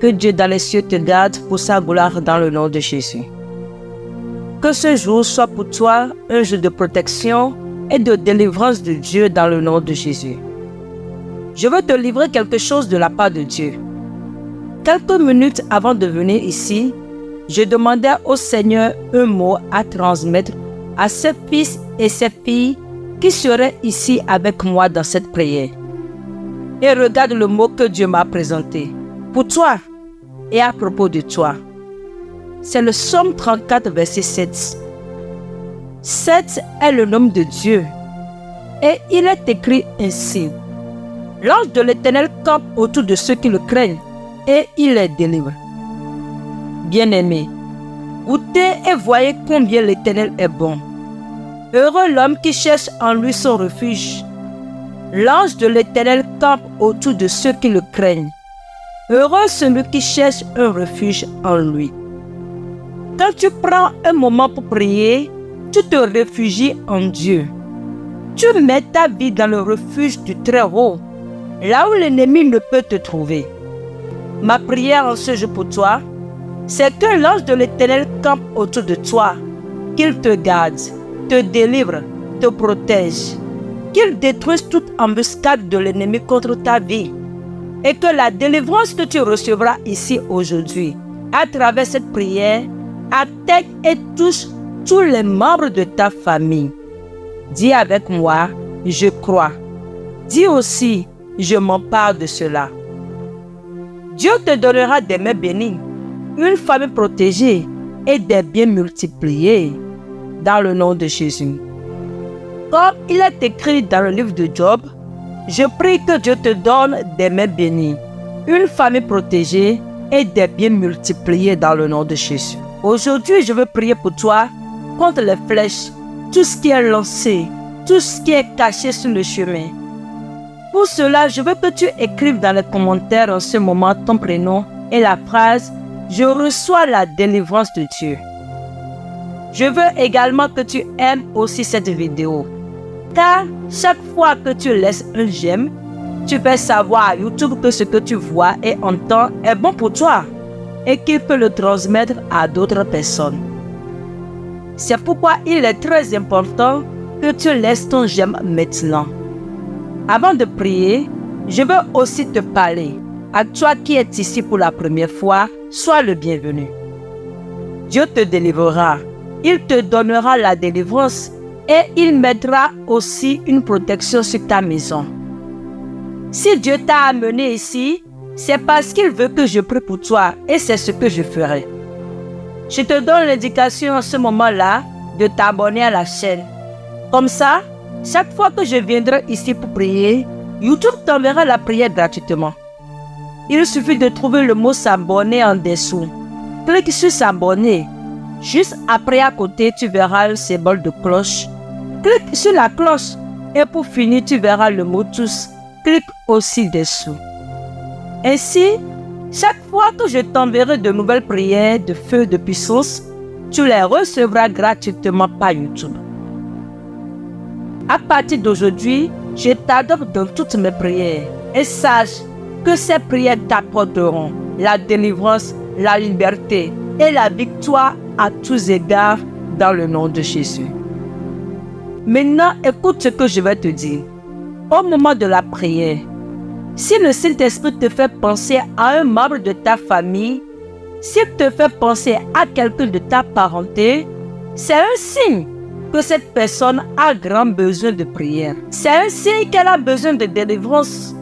Que Dieu dans les cieux te garde pour sa gloire dans le nom de Jésus. Que ce jour soit pour toi un jour de protection et de délivrance de Dieu dans le nom de Jésus. Je veux te livrer quelque chose de la part de Dieu. Quelques minutes avant de venir ici, je demandais au Seigneur un mot à transmettre à ses fils et ses filles qui seraient ici avec moi dans cette prière. Et regarde le mot que Dieu m'a présenté. Pour toi et à propos de toi. C'est le Psaume 34, verset 7. 7 est le nom de Dieu. Et il est écrit ainsi. L'ange de l'Éternel campe autour de ceux qui le craignent et il les délivre. Bien-aimés, goûtez et voyez combien l'Éternel est bon. Heureux l'homme qui cherche en lui son refuge. L'ange de l'Éternel campe autour de ceux qui le craignent. Heureux celui qui cherche un refuge en lui. Quand tu prends un moment pour prier, tu te réfugies en Dieu. Tu mets ta vie dans le refuge du Très-Haut, là où l'ennemi ne peut te trouver. Ma prière en ce jour pour toi, c'est que l'ange de l'Éternel campe autour de toi, qu'il te garde, te délivre, te protège, qu'il détruise toute embuscade de l'ennemi contre ta vie et que la délivrance que tu recevras ici aujourd'hui, à travers cette prière, atteigne et touche tous les membres de ta famille. Dis avec moi, je crois. Dis aussi, je m'empare de cela. Dieu te donnera des mains bénies, une famille protégée et des biens multipliés dans le nom de Jésus. Comme il est écrit dans le livre de Job, je prie que Dieu te donne des mains bénies, une famille protégée et des biens multipliés dans le nom de Jésus. Aujourd'hui, je veux prier pour toi contre les flèches, tout ce qui est lancé, tout ce qui est caché sur le chemin. Pour cela, je veux que tu écrives dans les commentaires en ce moment ton prénom et la phrase « Je reçois la délivrance de Dieu ». Je veux également que tu aimes aussi cette vidéo. Car chaque fois que tu laisses un j'aime, tu fais savoir à YouTube que ce que tu vois et entends est bon pour toi et qu'il peut le transmettre à d'autres personnes. C'est pourquoi il est très important que tu laisses ton j'aime maintenant. Avant de prier, je veux aussi te parler. À toi qui es ici pour la première fois, sois le bienvenu. Dieu te délivrera. Il te donnera la délivrance et il mettra aussi une protection sur ta maison. Si Dieu t'a amené ici, c'est parce qu'il veut que je prie pour toi et c'est ce que je ferai. Je te donne l'indication en ce moment-là de t'abonner à la chaîne. Comme ça, chaque fois que je viendrai ici pour prier, YouTube t'enverra la prière gratuitement. Il suffit de trouver le mot s'abonner en dessous. Clique sur s'abonner. Juste après à côté, tu verras le symbole de cloche. Clique sur la cloche et pour finir, tu verras le mot tous. Clique aussi dessous. Ainsi, chaque fois que je t'enverrai de nouvelles prières de feu de puissance, tu les recevras gratuitement par YouTube. À partir d'aujourd'hui, je t'adopte dans toutes mes prières et sache que ces prières t'apporteront la délivrance, la liberté et la victoire à tous égards dans le nom de Jésus. Maintenant, écoute ce que je vais te dire. Au moment de la prière, si le Saint-Esprit te fait penser à un membre de ta famille, s'il te fait penser à quelqu'un de ta parenté, c'est un signe que cette personne a grand besoin de prière. C'est un signe qu'elle a besoin de délivrance.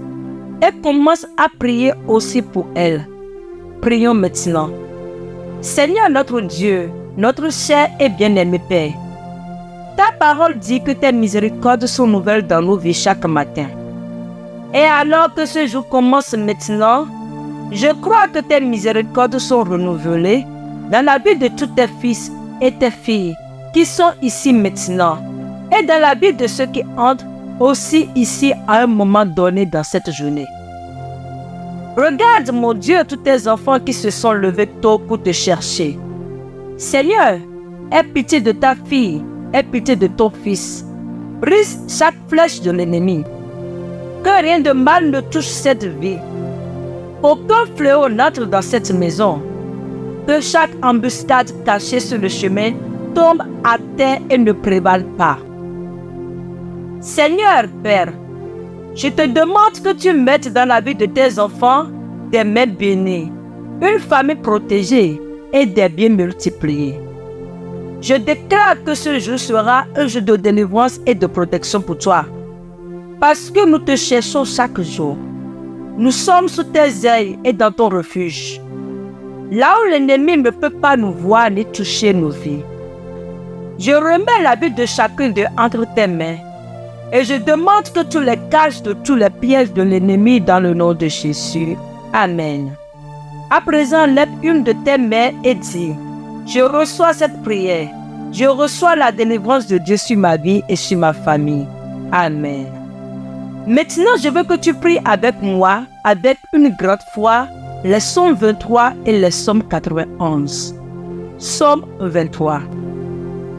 Et commence à prier aussi pour elle. Prions maintenant. Seigneur notre Dieu, notre cher et bien-aimé Père, ta parole dit que tes miséricordes sont nouvelles dans nos vies chaque matin. Et alors que ce jour commence maintenant, je crois que tes miséricordes sont renouvelées dans la vie de tous tes fils et tes filles qui sont ici maintenant et dans la vie de ceux qui entrent aussi ici à un moment donné dans cette journée. Regarde, mon Dieu, tous tes enfants qui se sont levés tôt pour te chercher. Seigneur, aie pitié de ta fille, aie pitié de ton fils. Brise chaque flèche de l'ennemi. Que rien de mal ne touche cette vie. Aucun fléau n'entre dans cette maison. Que chaque embuscade cachée sur le chemin tombe à terre et ne prévale pas. Seigneur Père, je te demande que tu mettes dans la vie de tes enfants des mains bénies, une famille protégée et des biens multipliés. Je déclare que ce jour sera un jour de délivrance et de protection pour toi. Parce que nous te cherchons chaque jour. Nous sommes sous tes ailes et dans ton refuge. Là où l'ennemi ne peut pas nous voir ni toucher nos vies. Je remets la vie de chacun d'eux entre tes mains. Et je demande que tu les caches de tous les pièges de l'ennemi dans le nom de Jésus. Amen. À présent, lève une de tes mains et dis, je reçois cette prière. Je reçois la délivrance de Dieu sur ma vie et sur ma famille. Amen. Maintenant, je veux que tu pries avec moi, avec une grande foi, les psaumes 23 et les psaumes 91. Psaume 23.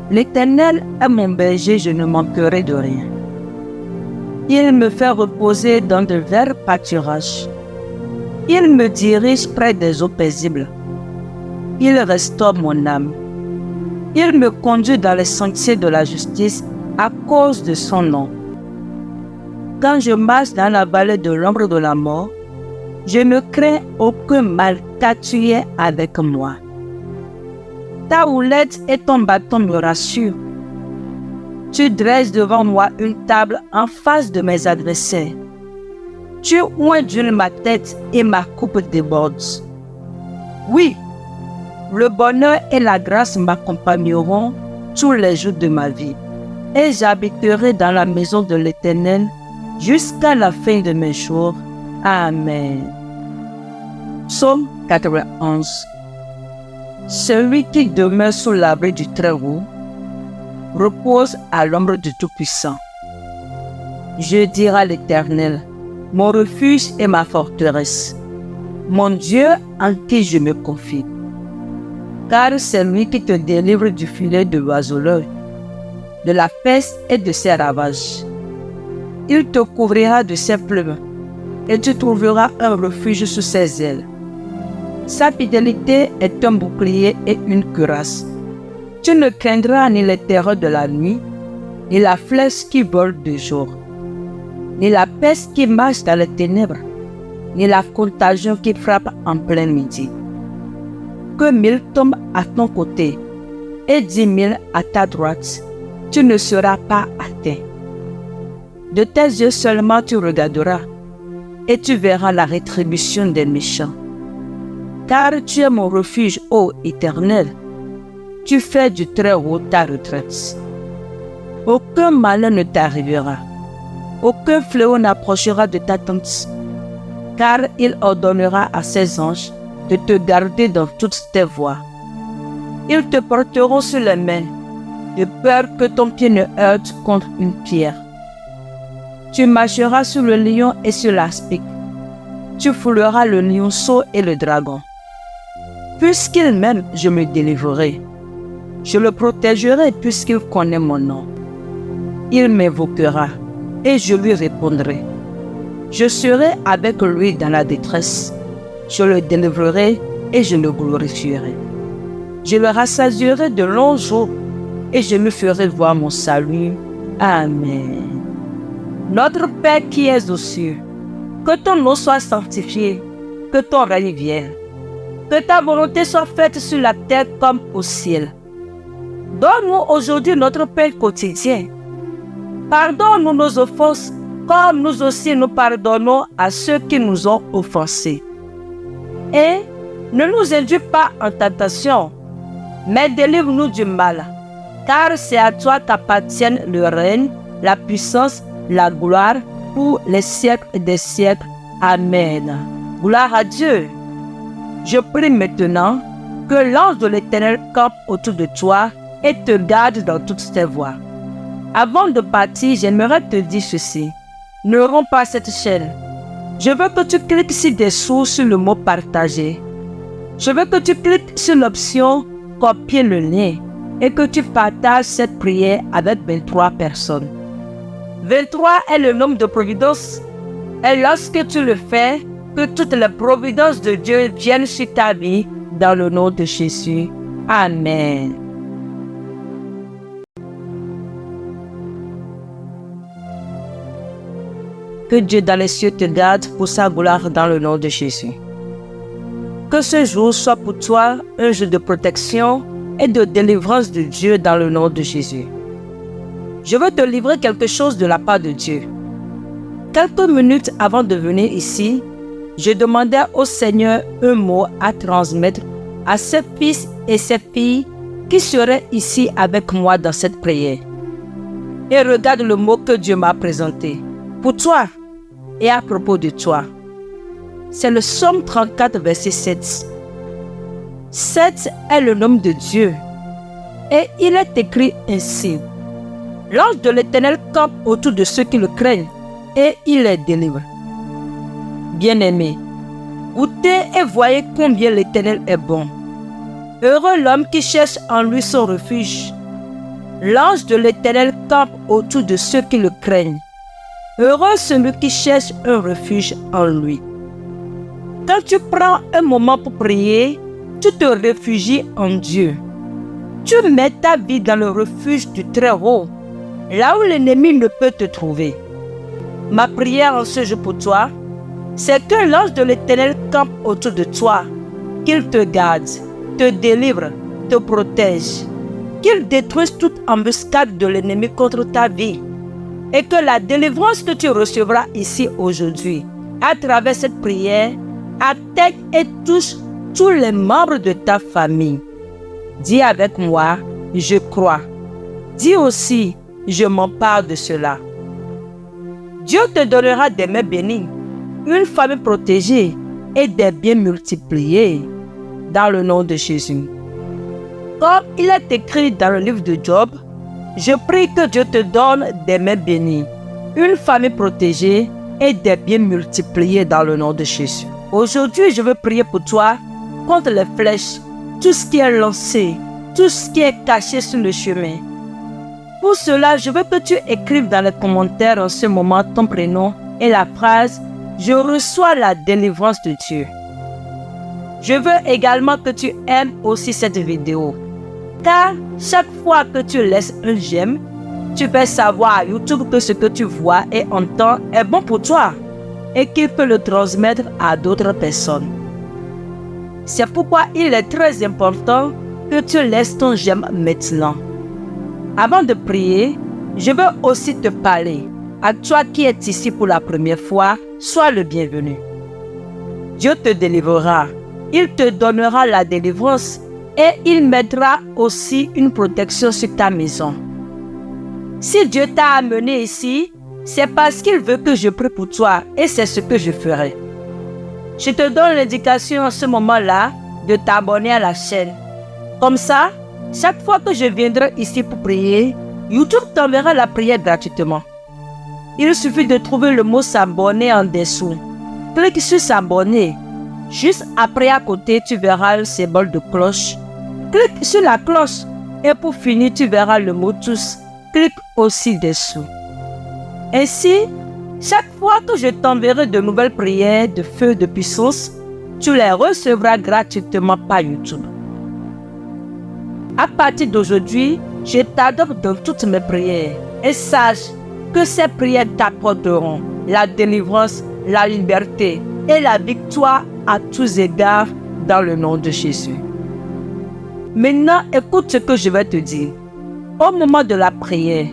L'Éternel est mon berger, je ne manquerai de rien. Il me fait reposer dans de verts pâturages. Il me dirige près des eaux paisibles. Il restaure mon âme. Il me conduit dans les sentiers de la justice à cause de son nom. Quand je marche dans la vallée de l'ombre de la mort, je ne crains aucun mal car tu es avec moi. Ta houlette et ton bâton me rassurent. Tu dresses devant moi une table en face de mes adversaires. Tu oins d'huile ma tête et ma coupe déborde. Oui, le bonheur et la grâce m'accompagneront tous les jours de ma vie. Et j'habiterai dans la maison de l'Éternel jusqu'à la fin de mes jours. Amen. Psaume 91. Celui qui demeure sous l'abri du Très-Haut repose à l'ombre du Tout-Puissant. Je dirai à l'Éternel, mon refuge et ma forteresse, mon Dieu en qui je me confie. Car c'est lui qui te délivre du filet de l'oiseleur, de la peste et de ses ravages. Il te couvrira de ses plumes et tu trouveras un refuge sous ses ailes. Sa fidélité est un bouclier et une cuirasse. Tu ne craindras ni les terreurs de la nuit, ni la flèche qui vole de jour, ni la peste qui marche dans les ténèbres, ni la contagion qui frappe en plein midi. Que 1000 tombent à ton côté et 10 000 à ta droite, tu ne seras pas atteint. De tes yeux seulement tu regarderas et tu verras la rétribution des méchants. Car tu es mon refuge, ô Éternel. Tu fais du Très-Haut ta retraite. Aucun malheur ne t'arrivera. Aucun fléau n'approchera de ta tente. Car il ordonnera à ses anges de te garder dans toutes tes voies. Ils te porteront sur les mains, de peur que ton pied ne heurte contre une pierre. Tu marcheras sur le lion et sur l'aspic. Tu fouleras le lionceau et le dragon. Puisqu'il m'aime, je me délivrerai. Je le protégerai puisqu'il connaît mon nom. Il m'invoquera et je lui répondrai. Je serai avec lui dans la détresse. Je le délivrerai et je le glorifierai. Je le rassasierai de longs jours et je lui ferai voir mon salut. Amen. Notre Père qui es aux cieux, que ton nom soit sanctifié, que ton règne vienne. Que ta volonté soit faite sur la terre comme au ciel. Donne-nous aujourd'hui notre pain quotidien. Pardonne-nous nos offenses, comme nous aussi nous pardonnons à ceux qui nous ont offensés. Et ne nous induis pas en tentation, mais délivre-nous du mal. Car c'est à toi qu'appartiennent le règne, la puissance, la gloire, pour les siècles des siècles. Amen. Gloire à Dieu. Je prie maintenant que l'ange de l'Éternel campe autour de toi et te garde dans toutes tes voies. Avant de partir, j'aimerais te dire ceci. Ne romps pas cette chaîne. Je veux que tu cliques ci-dessous sur le mot partager. Je veux que tu cliques sur l'option copier le lien et que tu partages cette prière avec 23 personnes. 23 est le nombre de providence et lorsque tu le fais, Que toutes les providences de Dieu viennent sur ta vie dans le nom de Jésus. Amen. Que Dieu dans les cieux te garde pour sa gloire dans le nom de Jésus. Que ce jour soit pour toi un jour de protection et de délivrance de Dieu dans le nom de Jésus. Je veux te livrer quelque chose de la part de Dieu. Quelques minutes avant de venir ici, je demandais au Seigneur un mot à transmettre à ses fils et ses filles qui seraient ici avec moi dans cette prière. Et regarde le mot que Dieu m'a présenté. Pour toi et à propos de toi. C'est le Psaume 34, verset 7. 7 est le nom de Dieu. Et il est écrit ainsi. L'ange de l'Éternel campe autour de ceux qui le craignent et il les délivre. Bien-aimés, goûtez et voyez combien l'Éternel est bon. Heureux l'homme qui cherche en lui son refuge. L'ange de l'Éternel campe autour de ceux qui le craignent. Heureux celui qui cherche un refuge en lui. Quand tu prends un moment pour prier, tu te réfugies en Dieu. Tu mets ta vie dans le refuge du Très-Haut, là où l'ennemi ne peut te trouver. Ma prière en ce jour pour toi, c'est que l'ange de l'Éternel campe autour de toi, qu'il te garde, te délivre, te protège, qu'il détruise toute embuscade de l'ennemi contre ta vie et que la délivrance que tu recevras ici aujourd'hui, à travers cette prière, atteigne et touche tous les membres de ta famille. Dis avec moi, je crois. Dis aussi, je m'empare de cela. Dieu te donnera des mains bénies, une famille protégée et des biens multipliés dans le nom de Jésus. Comme il est écrit dans le livre de Job, je prie que Dieu te donne des mains bénies, une famille protégée et des biens multipliés dans le nom de Jésus. Aujourd'hui, je veux prier pour toi contre les flèches, tout ce qui est lancé, tout ce qui est caché sur le chemin. Pour cela, je veux que tu écrives dans les commentaires en ce moment ton prénom et la phrase « Je reçois la délivrance de Dieu ». Je veux également que tu aimes aussi cette vidéo. Car chaque fois que tu laisses un j'aime, tu fais savoir à YouTube que ce que tu vois et entends est bon pour toi et qu'il peut le transmettre à d'autres personnes. C'est pourquoi il est très important que tu laisses ton j'aime maintenant. Avant de prier, je veux aussi te parler. À toi qui es ici pour la première fois, sois le bienvenu. Dieu te délivrera. Il te donnera la délivrance et il mettra aussi une protection sur ta maison. Si Dieu t'a amené ici, c'est parce qu'il veut que je prie pour toi et c'est ce que je ferai. Je te donne l'indication en ce moment-là de t'abonner à la chaîne. Comme ça, chaque fois que je viendrai ici pour prier, YouTube t'enverra la prière gratuitement. Il suffit de trouver le mot s'abonner en dessous. Clique sur s'abonner. Juste après à côté, tu verras le symbole de cloche. Clique sur la cloche et pour finir, tu verras le mot tous. Clique aussi dessous. Ainsi, chaque fois que je t'enverrai de nouvelles prières de feu de puissance, tu les recevras gratuitement par YouTube. À partir d'aujourd'hui, je t'adopte dans toutes mes prières et sache que ces prières t'apporteront la délivrance, la liberté et la victoire à tous égards dans le nom de Jésus. Maintenant, écoute ce que je vais te dire. Au moment de la prière,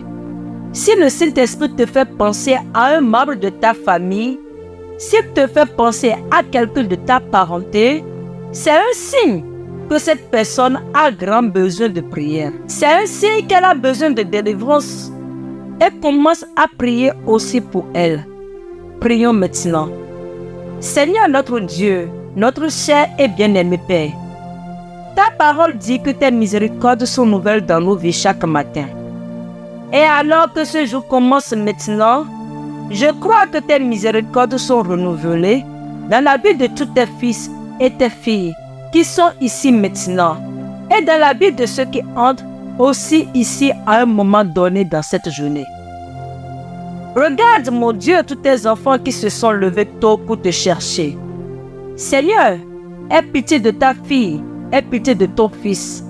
si le Saint-Esprit te fait penser à un membre de ta famille, s'il te fait penser à quelqu'un de ta parenté, c'est un signe que cette personne a grand besoin de prière. C'est un signe qu'elle a besoin de délivrance. Et commence à prier aussi pour elle. Prions maintenant. Seigneur notre Dieu, notre cher et bien-aimé Père, ta parole dit que tes miséricordes sont nouvelles dans nos vies chaque matin. Et alors que ce jour commence maintenant, je crois que tes miséricordes sont renouvelées dans la vie de tous tes fils et tes filles qui sont ici maintenant et dans la vie de ceux qui entrent aussi ici à un moment donné dans cette journée. Regarde, mon Dieu, tous tes enfants qui se sont levés tôt pour te chercher. Seigneur, aie pitié de ta fille, aie pitié de ton fils.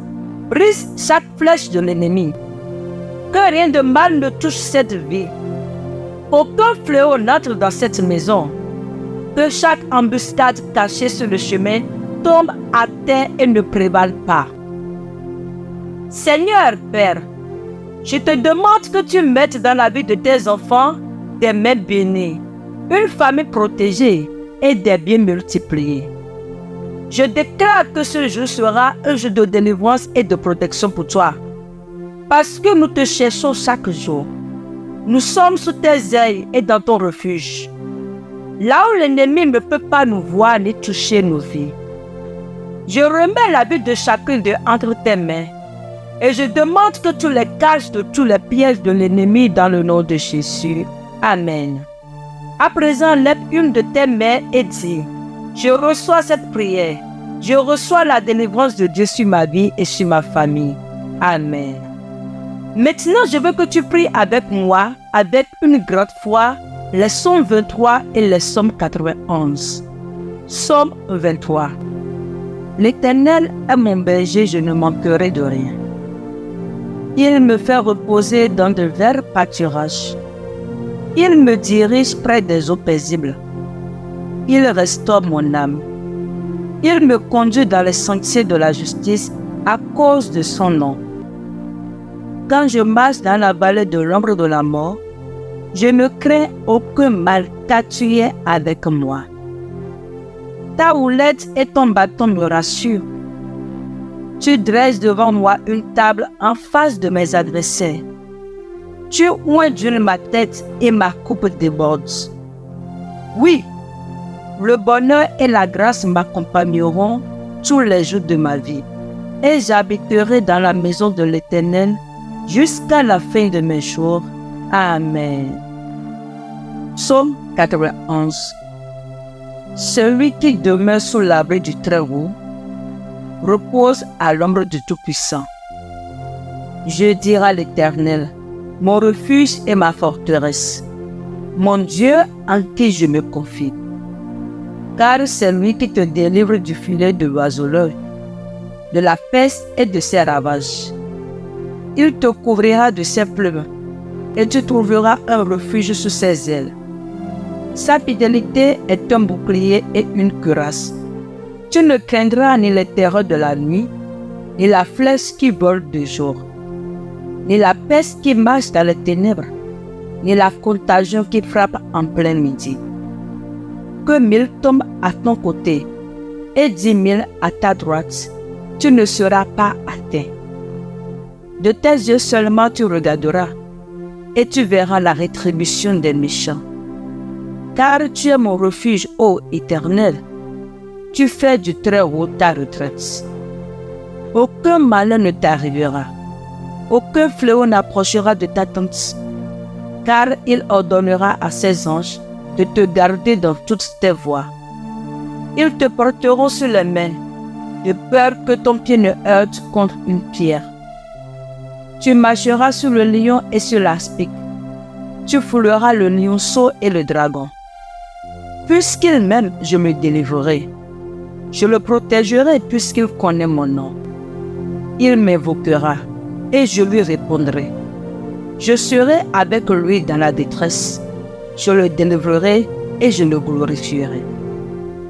Brise chaque flèche de l'ennemi. Que rien de mal ne touche cette vie. Aucun fléau n'entre dans cette maison. Que chaque embuscade cachée sur le chemin tombe à terre et ne prévale pas. Seigneur Père, je te demande que tu mettes dans la vie de tes enfants des mains bénies, une famille protégée et des biens multipliés. Je déclare que ce jour sera un jour de délivrance et de protection pour toi. Parce que nous te cherchons chaque jour. Nous sommes sous tes ailes et dans ton refuge. Là où l'ennemi ne peut pas nous voir ni toucher nos vies. Je remets la vie de chacun d'eux entre tes mains. Et je demande que tu les caches de tous les pièges de l'ennemi dans le nom de Jésus. Amen. À présent, lève une de tes mains et dis, je reçois cette prière. Je reçois la délivrance de Dieu sur ma vie et sur ma famille. Amen. Maintenant, je veux que tu pries avec moi, avec une grande foi, les psaumes 23 et les psaumes 91. Psaume 23. L'Éternel est mon berger, je ne manquerai de rien. Il me fait reposer dans de verts pâturages. Il me dirige près des eaux paisibles. Il restaure mon âme. Il me conduit dans les sentiers de la justice à cause de son nom. Quand je marche dans la vallée de l'ombre de la mort, je ne crains aucun mal car tu es avec moi. Ta houlette et ton bâton me rassurent. Tu dresses devant moi une table en face de mes adversaires. Tu oins d'huile ma tête et ma coupe déborde. Oui, le bonheur et la grâce m'accompagneront tous les jours de ma vie. Et j'habiterai dans la maison de l'Éternel jusqu'à la fin de mes jours. Amen. Psaume 91. Celui qui demeure sous l'abri du Très-Haut repose à l'ombre du Tout-Puissant. Je dirai à l'Éternel, mon refuge et ma forteresse, mon Dieu en qui je me confie. Car c'est lui qui te délivre du filet de l'oiseleur, de la peste et de ses ravages. Il te couvrira de ses plumes et tu trouveras un refuge sous ses ailes. Sa fidélité est un bouclier et une cuirasse. Tu ne craindras ni les terreurs de la nuit, ni la flèche qui vole de jour, ni la peste qui marche dans les ténèbres, ni la contagion qui frappe en plein midi. Que 1000 tombent à ton côté et 10 000 à ta droite, tu ne seras pas atteint. De tes yeux seulement tu regarderas et tu verras la rétribution des méchants. Car tu es mon refuge, ô Éternel. Tu fais du Très-Haut ta retraite. Aucun malheur ne t'arrivera. Aucun fléau n'approchera de ta tente. Car il ordonnera à ses anges de te garder dans toutes tes voies. Ils te porteront sur les mains, de peur que ton pied ne heurte contre une pierre. Tu marcheras sur le lion et sur l'aspic. Tu fouleras le lionceau et le dragon. Puisqu'il m'aime, je me délivrerai. Je le protégerai puisqu'il connaît mon nom. Il m'invoquera et je lui répondrai. Je serai avec lui dans la détresse. Je le délivrerai et je le glorifierai.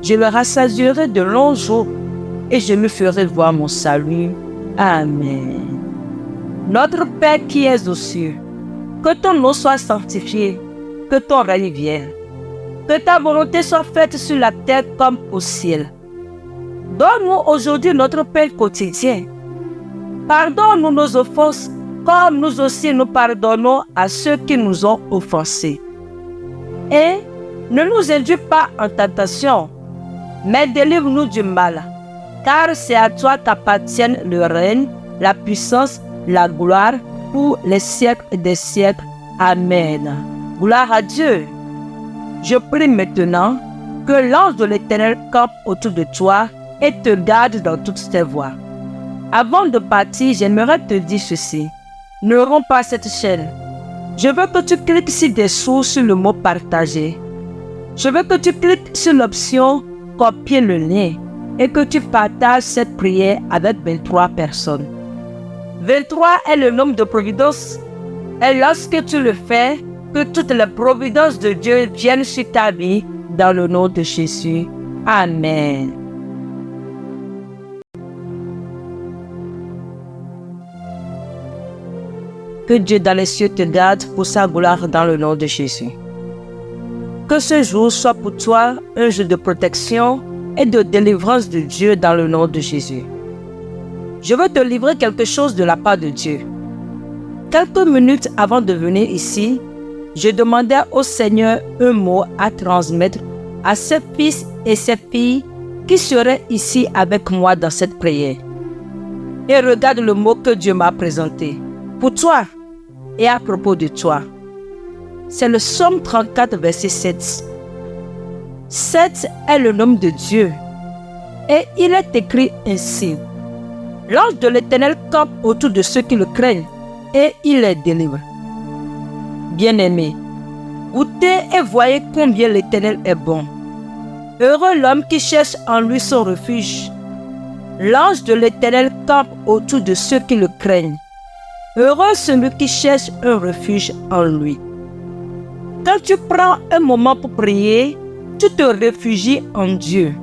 Je le rassasierai de longs jours et je lui ferai voir mon salut. Amen. Notre Père qui es aux cieux, que ton nom soit sanctifié, que ton règne vienne. Que ta volonté soit faite sur la terre comme au ciel. Donne-nous aujourd'hui notre pain quotidien. Pardonne-nous nos offenses, comme nous aussi nous pardonnons à ceux qui nous ont offensés. Et ne nous induis pas en tentation, mais délivre-nous du mal. Car c'est à toi qu'appartiennent le règne, la puissance, la gloire, pour les siècles des siècles. Amen. Gloire à Dieu. Je prie maintenant que l'ange de l'Éternel campe autour de toi et te garde dans toutes tes voies. Avant de partir, j'aimerais te dire ceci. Ne romps pas cette chaîne. Je veux que tu cliques ci-dessous sur le mot partager. Je veux que tu cliques sur l'option copier le lien et que tu partages cette prière avec 23 personnes. 23 est le nombre de providence. Et lorsque tu le fais, que toutes les providences de Dieu viennent sur ta vie dans le nom de Jésus. Amen. Que Dieu dans les cieux te garde pour sa gloire dans le nom de Jésus. Que ce jour soit pour toi un jour de protection et de délivrance de Dieu dans le nom de Jésus. Je veux te livrer quelque chose de la part de Dieu. Quelques minutes avant de venir ici, je demandais au Seigneur un mot à transmettre à ses fils et ses filles qui seraient ici avec moi dans cette prière. Et regarde le mot que Dieu m'a présenté. Pour toi et à propos de toi. C'est le Psaume 34, verset 7. 7 est le nom de Dieu. Et il est écrit ainsi. L'ange de l'Éternel campe autour de ceux qui le craignent et il les délivre. Bien-aimés, goûtez et voyez combien l'Éternel est bon. Heureux l'homme qui cherche en lui son refuge. L'ange de l'Éternel campe autour de ceux qui le craignent. Heureux celui qui cherche un refuge en lui. Quand tu prends un moment pour prier, tu te réfugies en Dieu.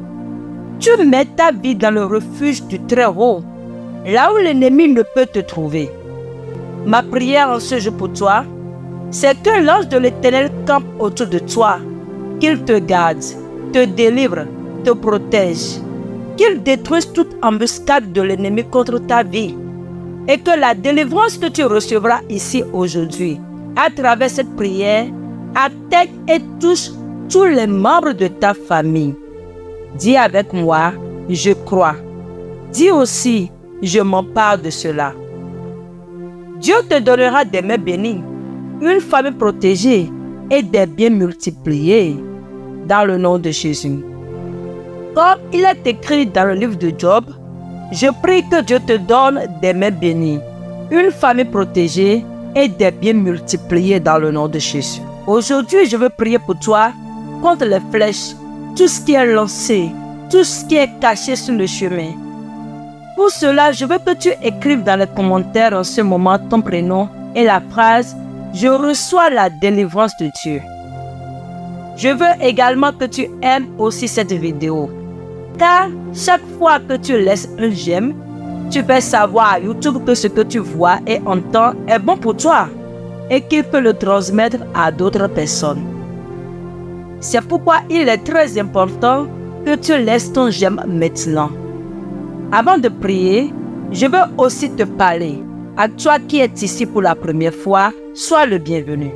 Tu mets ta vie dans le refuge du Très-Haut, là où l'ennemi ne peut te trouver. Ma prière en ce jour pour toi, c'est que l'ange de l'Éternel campe autour de toi, qu'il te garde, te délivre, te protège, qu'il détruise toute embuscade de l'ennemi contre ta vie et que la délivrance que tu recevras ici aujourd'hui, à travers cette prière, atteigne et touche tous les membres de ta famille. Dis avec moi, je crois. Dis aussi, je m'empare de cela. Dieu te donnera des mains bénies, une famille protégée et des biens multipliés dans le nom de Jésus. Comme il est écrit dans le livre de Job, je prie que Dieu te donne des mains bénies, une famille protégée et des biens multipliés dans le nom de Jésus. Aujourd'hui, je veux prier pour toi contre les flèches, tout ce qui est lancé, tout ce qui est caché sur le chemin. Pour cela, je veux que tu écrives dans les commentaires en ce moment ton prénom et la phrase « Je reçois la délivrance de Dieu ». Je veux également que tu aimes aussi cette vidéo. Car chaque fois que tu laisses un j'aime, tu fais savoir à YouTube que ce que tu vois et entends est bon pour toi et qu'il peut le transmettre à d'autres personnes. C'est pourquoi il est très important que tu laisses ton j'aime maintenant. Avant de prier, je veux aussi te parler. À toi qui es ici pour la première fois, sois le bienvenu.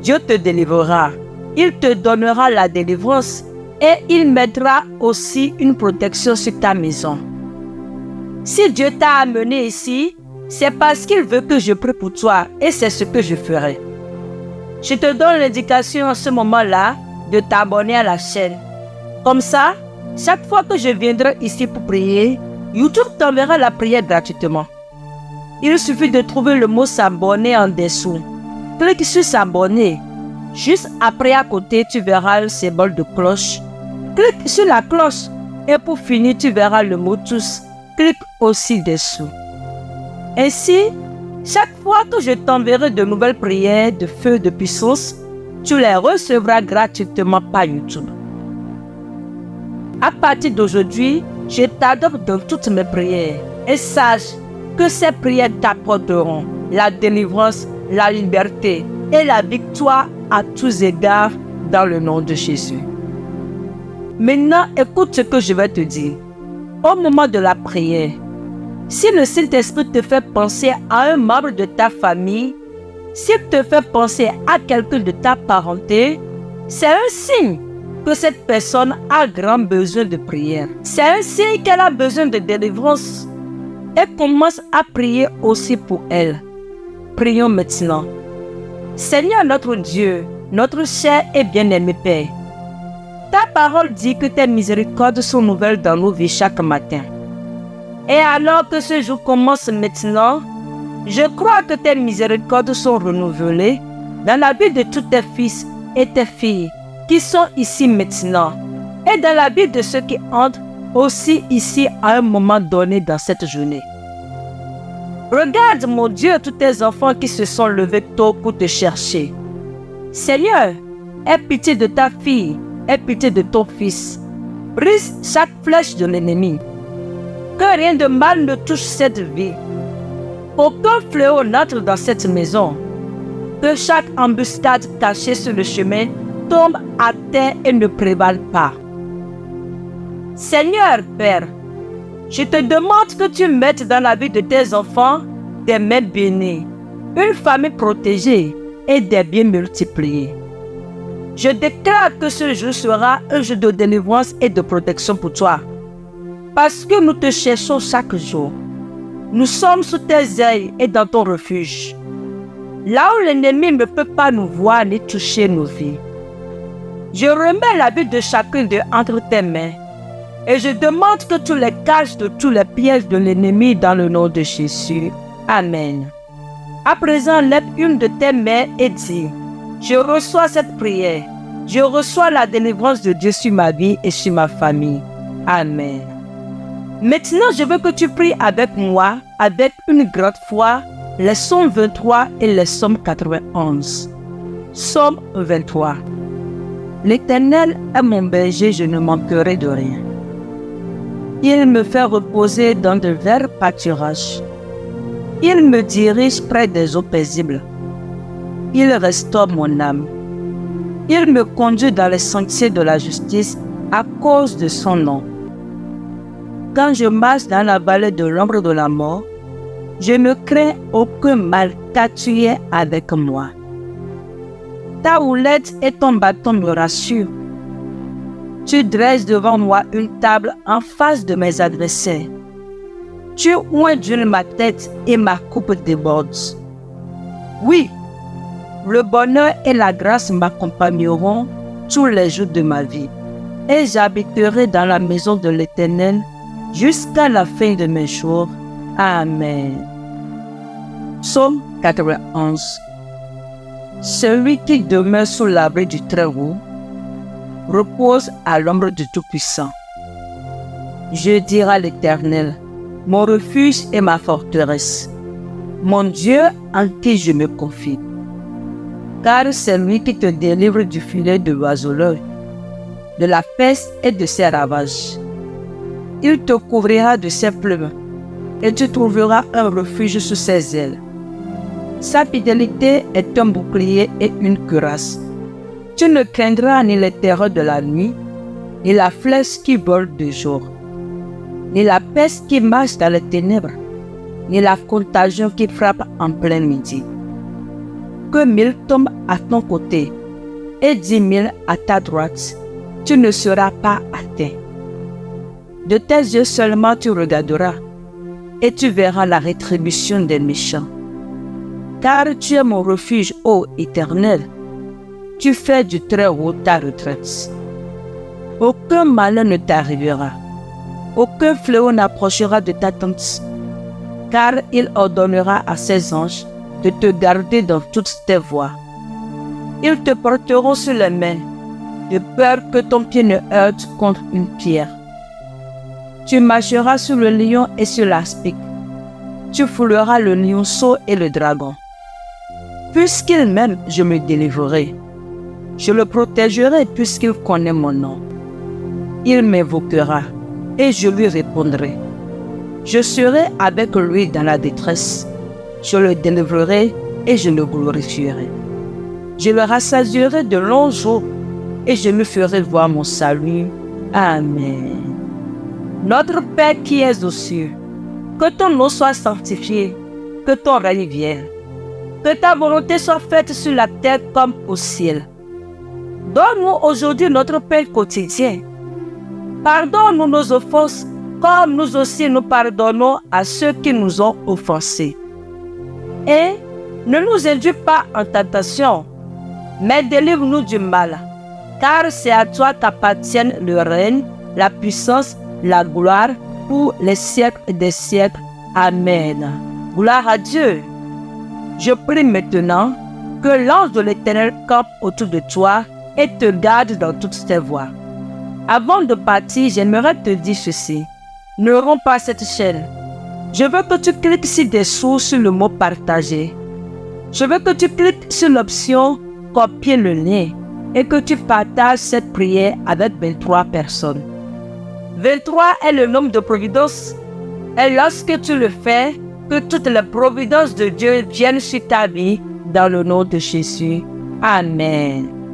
Dieu te délivrera. Il te donnera la délivrance et il mettra aussi une protection sur ta maison. Si Dieu t'a amené ici, c'est parce qu'il veut que je prie pour toi et c'est ce que je ferai. Je te donne l'indication en ce moment-là de t'abonner à la chaîne. Comme ça, chaque fois que je viendrai ici pour prier, YouTube t'enverra la prière gratuitement. Il suffit de trouver le mot s'abonner en dessous. Clique sur s'abonner. Juste après à côté, tu verras le symbole de cloche. Clique sur la cloche et pour finir, tu verras le mot tous. Clique aussi dessous. Ainsi, chaque fois que je t'enverrai de nouvelles prières de feu de puissance, tu les recevras gratuitement par YouTube. À partir d'aujourd'hui, je t'adopte dans toutes mes prières et sache que ces prières t'apporteront la délivrance, la liberté et la victoire à tous égards dans le nom de Jésus. Maintenant, écoute ce que je vais te dire. Au moment de la prière, si le Saint-Esprit te fait penser à un membre de ta famille, s'il te fait penser à quelqu'un de ta parenté, c'est un signe que cette personne a grand besoin de prière. C'est un signe qu'elle a besoin de délivrance. Et commence à prier aussi pour elle. Prions maintenant. Seigneur notre Dieu, notre cher et bien-aimé Père, ta parole dit que tes miséricordes sont nouvelles dans nos vies chaque matin. Et alors que ce jour commence maintenant, je crois que tes miséricordes sont renouvelées dans la vie de tous tes fils et tes filles qui sont ici maintenant. et dans la vie de ceux qui entrent aussi ici à un moment donné dans cette journée. Regarde, mon Dieu, tous tes enfants qui se sont levés tôt pour te chercher. Seigneur, aie pitié de ta fille, aie pitié de ton fils. Brise chaque flèche de l'ennemi. Que rien de mal ne touche cette vie. Aucun fléau n'entre dans cette maison. Que chaque embuscade cachée sur le chemin tombe à terre et ne prévale pas. Seigneur Père, je te demande que tu mettes dans la vie de tes enfants des mains bénies, une famille protégée et des biens multipliés. Je déclare que ce jour sera un jour de délivrance et de protection pour toi. Parce que nous te cherchons chaque jour. Nous sommes sous tes ailes et dans ton refuge. Là où l'ennemi ne peut pas nous voir ni toucher nos vies. Je remets la vie de chacun d'eux entre tes mains. Et je demande que tu les caches de tous les pièges de l'ennemi dans le nom de Jésus. Amen. À présent, lève une de tes mains et dis, je reçois cette prière. Je reçois la délivrance de Dieu sur ma vie et sur ma famille. Amen. Maintenant, je veux que tu pries avec moi, avec une grande foi, les psaumes 23 et les psaumes 91. Psaume 23. L'Éternel est mon berger, je ne manquerai de rien. Il me fait reposer dans de verts pâturages. Il me dirige près des eaux paisibles. Il restaure mon âme. Il me conduit dans les sentiers de la justice à cause de son nom. Quand je marche dans la vallée de l'ombre de la mort, je ne crains aucun mal car tu es avec moi. Ta houlette et ton bâton me rassurent. Tu dresses devant moi une table en face de mes adversaires. Tu oins d'huile ma tête et ma coupe déborde. Oui, le bonheur et la grâce m'accompagneront tous les jours de ma vie. Et j'habiterai dans la maison de l'Éternel jusqu'à la fin de mes jours. Amen. Psaume 91. Celui qui demeure sous l'abri du Très-Haut repose à l'ombre du Tout-Puissant. Je dirai à l'Éternel, mon refuge et ma forteresse, mon Dieu en qui je me confie. Car c'est lui qui te délivre du filet de l'oiseleur, de la peste et de ses ravages. Il te couvrira de ses plumes et tu trouveras un refuge sous ses ailes. Sa fidélité est un bouclier et une cuirasse. Tu ne craindras ni les terreurs de la nuit, ni la flèche qui vole de jour, ni la peste qui marche dans les ténèbres, ni la contagion qui frappe en plein midi. Que 1000 tombent à ton côté et 10 000 à ta droite, tu ne seras pas atteint. De tes yeux seulement tu regarderas et tu verras la rétribution des méchants. Car tu es mon refuge, ô Éternel. Tu fais du Très-Haut ta retraite. Aucun malheur ne t'arrivera. Aucun fléau n'approchera de ta tente. Car il ordonnera à ses anges de te garder dans toutes tes voies. Ils te porteront sur les mains, de peur que ton pied ne heurte contre une pierre. Tu marcheras sur le lion et sur l'aspic. Tu fouleras le lionceau et le dragon. Puisqu'il m'aime, je me délivrerai. Je le protégerai puisqu'il connaît mon nom. Il m'invoquera et je lui répondrai. Je serai avec lui dans la détresse. Je le délivrerai et je le glorifierai. Je le rassasierai de longs jours et je lui ferai voir mon salut. Amen. Notre Père qui es aux cieux, que ton nom soit sanctifié, que ton règne vienne. Que ta volonté soit faite sur la terre comme au ciel. Donne-nous aujourd'hui notre pain quotidien. Pardonne-nous nos offenses, comme nous aussi nous pardonnons à ceux qui nous ont offensés. Et ne nous induis pas en tentation, mais délivre-nous du mal. Car c'est à toi qu'appartiennent le règne, la puissance, la gloire, pour les siècles des siècles. Amen. Gloire à Dieu. Je prie maintenant que l'ange de l'Éternel campe autour de toi et te garde dans toutes tes voies. Avant de partir, j'aimerais te dire ceci. Ne romps pas cette chaîne. Je veux que tu cliques ci-dessous sur le mot partager. Je veux que tu cliques sur l'option copier le lien et que tu partages cette prière avec 23 personnes. 23 est le nombre de providences. Et lorsque tu le fais, que toutes les providences de Dieu viennent sur ta vie dans le nom de Jésus. Amen.